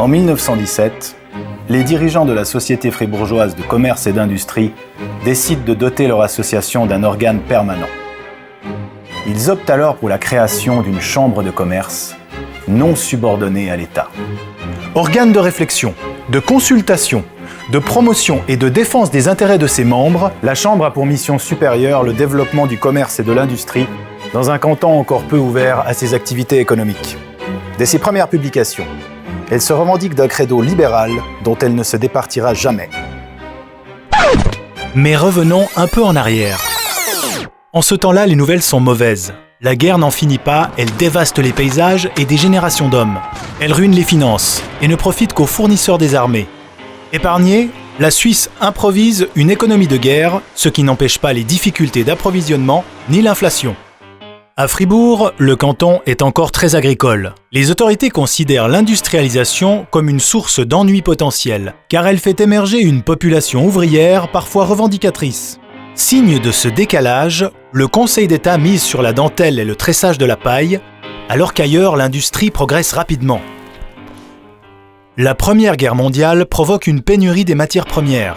En 1917, les dirigeants de la Société fribourgeoise de commerce et d'industrie décident de doter leur association d'un organe permanent. Ils optent alors pour la création d'une chambre de commerce non subordonnée à l'État. Organe de réflexion, de consultation, de promotion et de défense des intérêts de ses membres, la Chambre a pour mission supérieure le développement du commerce et de l'industrie dans un canton encore peu ouvert à ses activités économiques. Dès ses premières publications, elle se revendique d'un credo libéral dont elle ne se départira jamais. Mais revenons un peu en arrière. En ce temps-là, les nouvelles sont mauvaises. La guerre n'en finit pas, elle dévaste les paysages et des générations d'hommes. Elle ruine les finances et ne profite qu'aux fournisseurs des armées. Épargnée, la Suisse improvise une économie de guerre, ce qui n'empêche pas les difficultés d'approvisionnement ni l'inflation. À Fribourg, le canton est encore très agricole. Les autorités considèrent l'industrialisation comme une source d'ennui potentiel, car elle fait émerger une population ouvrière parfois revendicatrice. Signe de ce décalage, le Conseil d'État mise sur la dentelle et le tressage de la paille, alors qu'ailleurs l'industrie progresse rapidement. La Première Guerre mondiale provoque une pénurie des matières premières.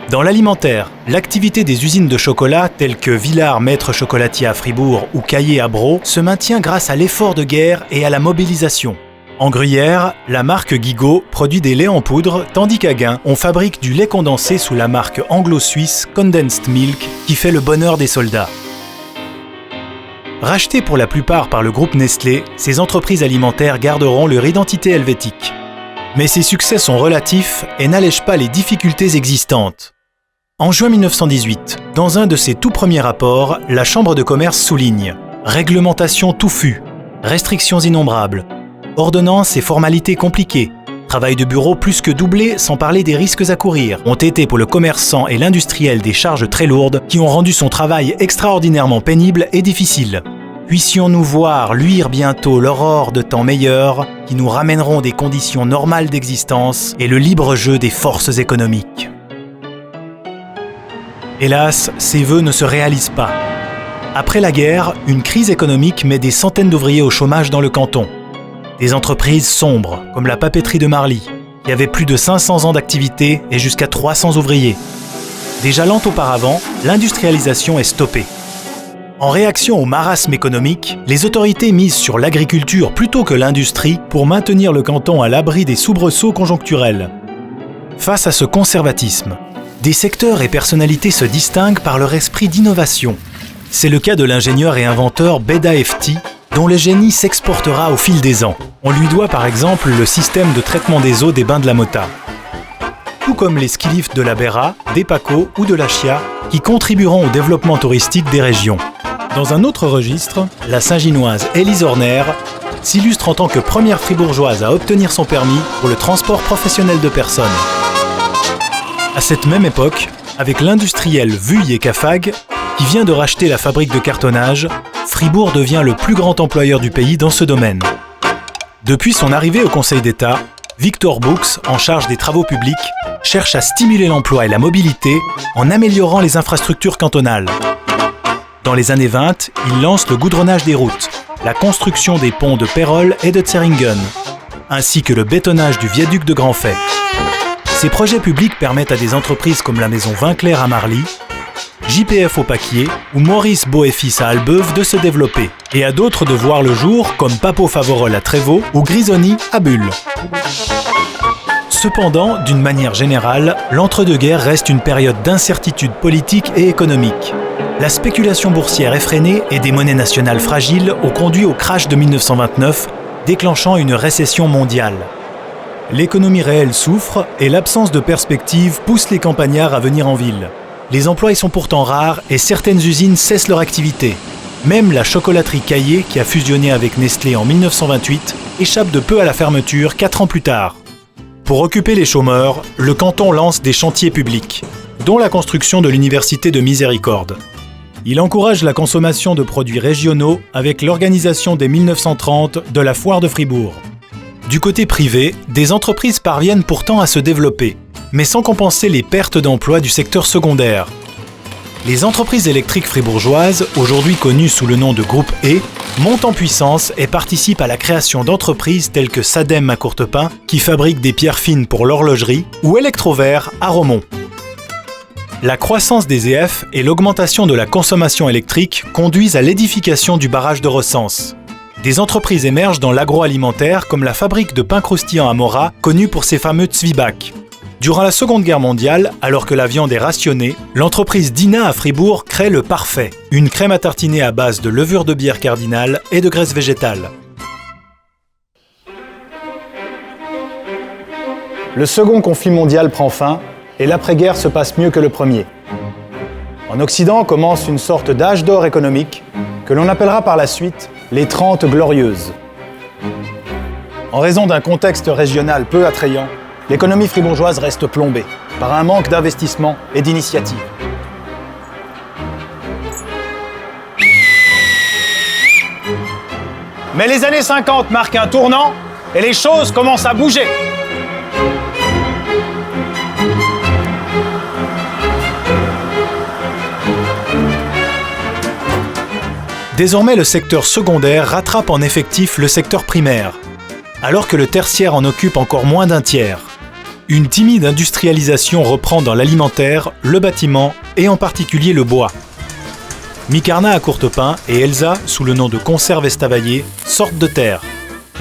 Dans l'alimentaire, l'activité des usines de chocolat telles que Villars Maître Chocolatier à Fribourg ou Caillé à Braux se maintient grâce à l'effort de guerre et à la mobilisation. En Gruyère, la marque Guigaud produit des laits en poudre, tandis qu'à Gain, on fabrique du lait condensé sous la marque anglo-suisse Condensed Milk qui fait le bonheur des soldats. Rachetées pour la plupart par le groupe Nestlé, ces entreprises alimentaires garderont leur identité helvétique. Mais ces succès sont relatifs et n'allègent pas les difficultés existantes. En juin 1918, dans un de ses tout premiers rapports, la Chambre de commerce souligne « Réglementation touffue, restrictions innombrables, ordonnances et formalités compliquées, travail de bureau plus que doublé sans parler des risques à courir, ont été pour le commerçant et l'industriel des charges très lourdes qui ont rendu son travail extraordinairement pénible et difficile. Puissions-nous voir luire bientôt l'aurore de temps meilleurs qui nous ramèneront des conditions normales d'existence et le libre jeu des forces économiques. » Hélas, ces vœux ne se réalisent pas. Après la guerre, une crise économique met des centaines d'ouvriers au chômage dans le canton. Des entreprises sombres, comme la papeterie de Marly, qui avait plus de 500 ans d'activité et jusqu'à 300 ouvriers. Déjà lente auparavant, l'industrialisation est stoppée. En réaction au marasme économique, les autorités misent sur l'agriculture plutôt que l'industrie pour maintenir le canton à l'abri des soubresauts conjoncturels. Face à ce conservatisme, des secteurs et personnalités se distinguent par leur esprit d'innovation. C'est le cas de l'ingénieur et inventeur Beda Efti, dont le génie s'exportera au fil des ans. On lui doit par exemple le système de traitement des eaux des bains de la Mota. Tout comme les ski lifts de la Béra, des Paco ou de la Chia, qui contribueront au développement touristique des régions. Dans un autre registre, la Saint-Ginoise Élise Horner s'illustre en tant que première fribourgeoise à obtenir son permis pour le transport professionnel de personnes. À cette même époque, avec l'industriel Vuille et Cafag, qui vient de racheter la fabrique de cartonnage, Fribourg devient le plus grand employeur du pays dans ce domaine. Depuis son arrivée au Conseil d'État, Victor Bux, en charge des travaux publics, cherche à stimuler l'emploi et la mobilité en améliorant les infrastructures cantonales. Dans les années 20, il lance le goudronnage des routes, la construction des ponts de Pérol et de Zeringen, ainsi que le bétonnage du viaduc de Grandfay. Ces projets publics permettent à des entreprises comme la maison Vinclair à Marly, JPF au Paquier ou Maurice Beau et Fils à Albeuve de se développer, et à d'autres de voir le jour comme Papo Favorol à Trévaux ou Grisoni à Bulle. Cependant, d'une manière générale, l'entre-deux-guerres reste une période d'incertitude politique et économique. La spéculation boursière effrénée et des monnaies nationales fragiles ont conduit au crash de 1929, déclenchant une récession mondiale. L'économie réelle souffre et l'absence de perspective pousse les campagnards à venir en ville. Les emplois y sont pourtant rares et certaines usines cessent leur activité. Même la chocolaterie Caillé, qui a fusionné avec Nestlé en 1928, échappe de peu à la fermeture 4 ans plus tard. Pour occuper les chômeurs, le canton lance des chantiers publics, dont la construction de l'université de Miséricorde. Il encourage la consommation de produits régionaux avec l'organisation dès 1930 de la Foire de Fribourg. Du côté privé, des entreprises parviennent pourtant à se développer, mais sans compenser les pertes d'emplois du secteur secondaire. Les entreprises électriques fribourgeoises, aujourd'hui connues sous le nom de Groupe E, montent en puissance et participent à la création d'entreprises telles que Sadem à Courtepin, qui fabrique des pierres fines pour l'horlogerie, ou Electrover à Romont. La croissance des EF et l'augmentation de la consommation électrique conduisent à l'édification du barrage de Recense. Des entreprises émergent dans l'agroalimentaire comme la fabrique de pain croustillant à Mora, connue pour ses fameux Zwieback. Durant la Seconde Guerre mondiale, alors que la viande est rationnée, l'entreprise Dina à Fribourg crée le Parfait, une crème à tartiner à base de levure de bière cardinale et de graisse végétale. Le second conflit mondial prend fin et l'après-guerre se passe mieux que le premier. En Occident commence une sorte d'âge d'or économique que l'on appellera par la suite les 30 Glorieuses. En raison d'un contexte régional peu attrayant, l'économie fribourgeoise reste plombée par un manque d'investissement et d'initiative. Mais les années 50 marquent un tournant et les choses commencent à bouger. Désormais, le secteur secondaire rattrape en effectif le secteur primaire, alors que le tertiaire en occupe encore moins d'un tiers. Une timide industrialisation reprend dans l'alimentaire, le bâtiment et en particulier le bois. Micarna à Courtepin et Elsa, sous le nom de Conserve Estavayer, sortent de terre.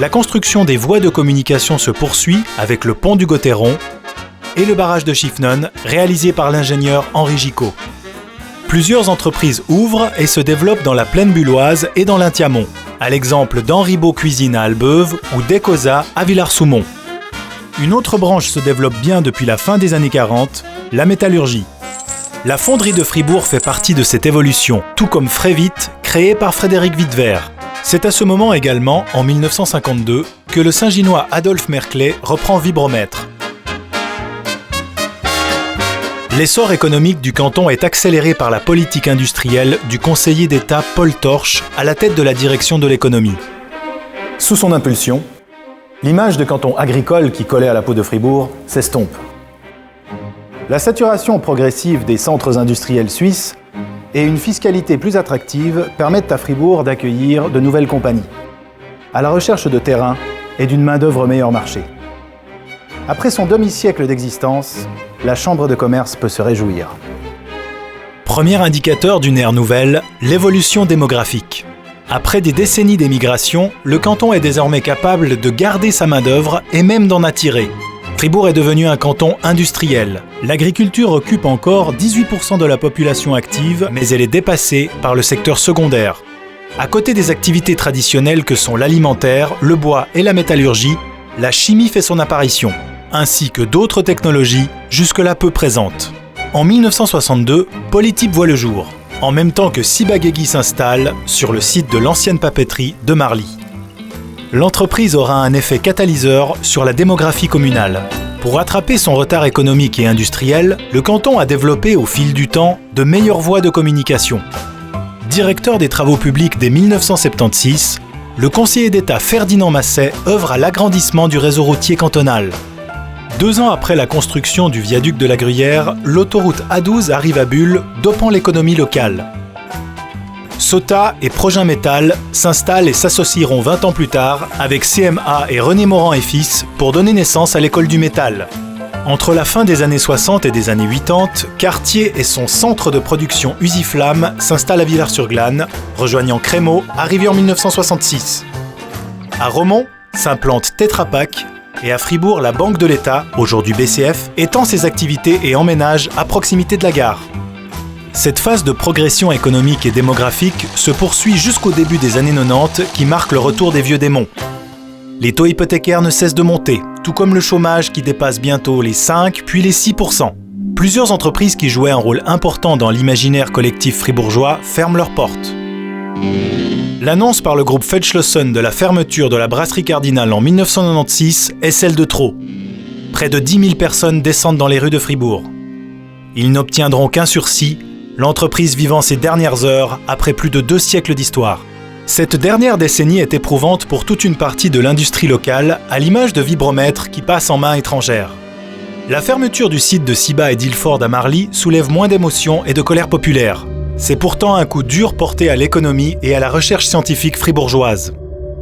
La construction des voies de communication se poursuit avec le pont du Gotteron et le barrage de Chiffnon, réalisé par l'ingénieur Henri Gicot. Plusieurs entreprises ouvrent et se développent dans la plaine bulloise et dans l'Intiamont, à l'exemple d'Henribaud Cuisine à Albeuve ou d'Ecosa à Villars-Soumont. Une autre branche se développe bien depuis la fin des années 40, la métallurgie. La fonderie de Fribourg fait partie de cette évolution, tout comme Frévit, créé par Frédéric Wittwer. C'est à ce moment également, en 1952, que le Saint-Ginois Adolphe Merclé reprend Vibromaître. L'essor économique du canton est accéléré par la politique industrielle du conseiller d'État Paul Torche à la tête de la direction de l'économie. Sous son impulsion, l'image de canton agricole qui collait à la peau de Fribourg s'estompe. La saturation progressive des centres industriels suisses et une fiscalité plus attractive permettent à Fribourg d'accueillir de nouvelles compagnies, à la recherche de terrain et d'une main-d'œuvre meilleur marché. Après son demi-siècle d'existence, la Chambre de commerce peut se réjouir. Premier indicateur d'une ère nouvelle, l'évolution démographique. Après des décennies d'émigration, le canton est désormais capable de garder sa main-d'œuvre et même d'en attirer. Fribourg est devenu un canton industriel. L'agriculture occupe encore 18% de la population active, mais elle est dépassée par le secteur secondaire. À côté des activités traditionnelles que sont l'alimentaire, le bois et la métallurgie, la chimie fait son apparition, ainsi que d'autres technologies jusque-là peu présentes. En 1962, Polytype voit le jour, en même temps que Sibagegi s'installe sur le site de l'ancienne papeterie de Marly. L'entreprise aura un effet catalyseur sur la démographie communale. Pour rattraper son retard économique et industriel, le canton a développé au fil du temps de meilleures voies de communication. Directeur des travaux publics dès 1976, le conseiller d'État Ferdinand Masset œuvre à l'agrandissement du réseau routier cantonal. 2 ans après la construction du viaduc de la Gruyère, l'autoroute A12 arrive à Bulle, dopant l'économie locale. Sota et Progin Métal s'installent et s'associeront 20 ans plus tard avec CMA et René Morand et Fils pour donner naissance à l'école du métal. Entre la fin des années 60 et des années 80, Cartier et son centre de production Usiflamme s'installent à Villars-sur-Glâne, rejoignant Crémaux, arrivé en 1966. À Romont s'implante Tetra Pak et à Fribourg, la Banque de l'État, aujourd'hui BCF, étend ses activités et emménage à proximité de la gare. Cette phase de progression économique et démographique se poursuit jusqu'au début des années 90 qui marque le retour des vieux démons. Les taux hypothécaires ne cessent de monter, tout comme le chômage qui dépasse bientôt les 5 puis les 6%. Plusieurs entreprises qui jouaient un rôle important dans l'imaginaire collectif fribourgeois ferment leurs portes. L'annonce par le groupe Feldschlossen de la fermeture de la brasserie Cardinal en 1996 est celle de trop. Près de 10 000 personnes descendent dans les rues de Fribourg. Ils n'obtiendront qu'un sursis, l'entreprise vivant ses dernières heures après plus de 2 siècles d'histoire. Cette dernière décennie est éprouvante pour toute une partie de l'industrie locale, à l'image de Vibromaître qui passe en main étrangère. La fermeture du site de Ciba et d'Ilford à Marly soulève moins d'émotions et de colère populaire. C'est pourtant un coup dur porté à l'économie et à la recherche scientifique fribourgeoise.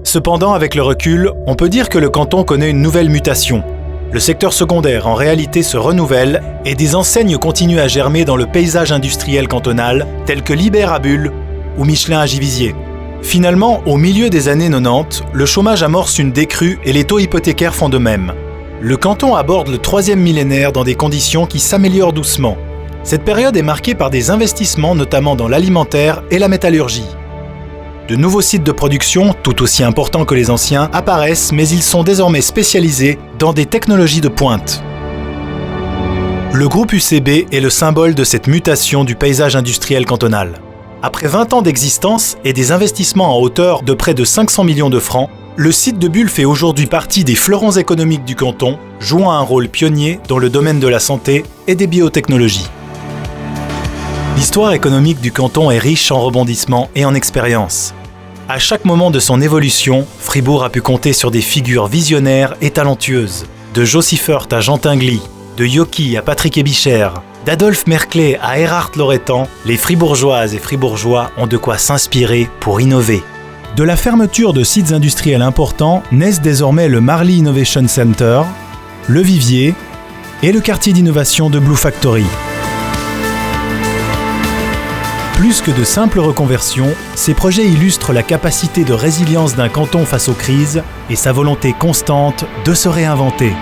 Cependant, avec le recul, on peut dire que le canton connaît une nouvelle mutation. Le secteur secondaire en réalité se renouvelle et des enseignes continuent à germer dans le paysage industriel cantonal, telles que Libert à Bulle ou Michelin à Givisiez. Finalement, au milieu des années 90, le chômage amorce une décrue et les taux hypothécaires font de même. Le canton aborde le 3e millénaire dans des conditions qui s'améliorent doucement. Cette période est marquée par des investissements notamment dans l'alimentaire et la métallurgie. De nouveaux sites de production, tout aussi importants que les anciens, apparaissent, mais ils sont désormais spécialisés dans des technologies de pointe. Le groupe UCB est le symbole de cette mutation du paysage industriel cantonal. Après 20 ans d'existence et des investissements en hauteur de près de 500 millions de francs, le site de Bulle fait aujourd'hui partie des fleurons économiques du canton, jouant un rôle pionnier dans le domaine de la santé et des biotechnologies. L'histoire économique du canton est riche en rebondissements et en expériences. À chaque moment de son évolution, Fribourg a pu compter sur des figures visionnaires et talentueuses. De Jo Siffert à Jean Tinguely, de Yoki à Patrick Ebicher, d'Adolphe Merclé à Erhard Loretan, les Fribourgeoises et Fribourgeois ont de quoi s'inspirer pour innover. De la fermeture de sites industriels importants naissent désormais le Marly Innovation Center, le Vivier et le quartier d'innovation de Blue Factory. Plus que de simples reconversions, ces projets illustrent la capacité de résilience d'un canton face aux crises et sa volonté constante de se réinventer.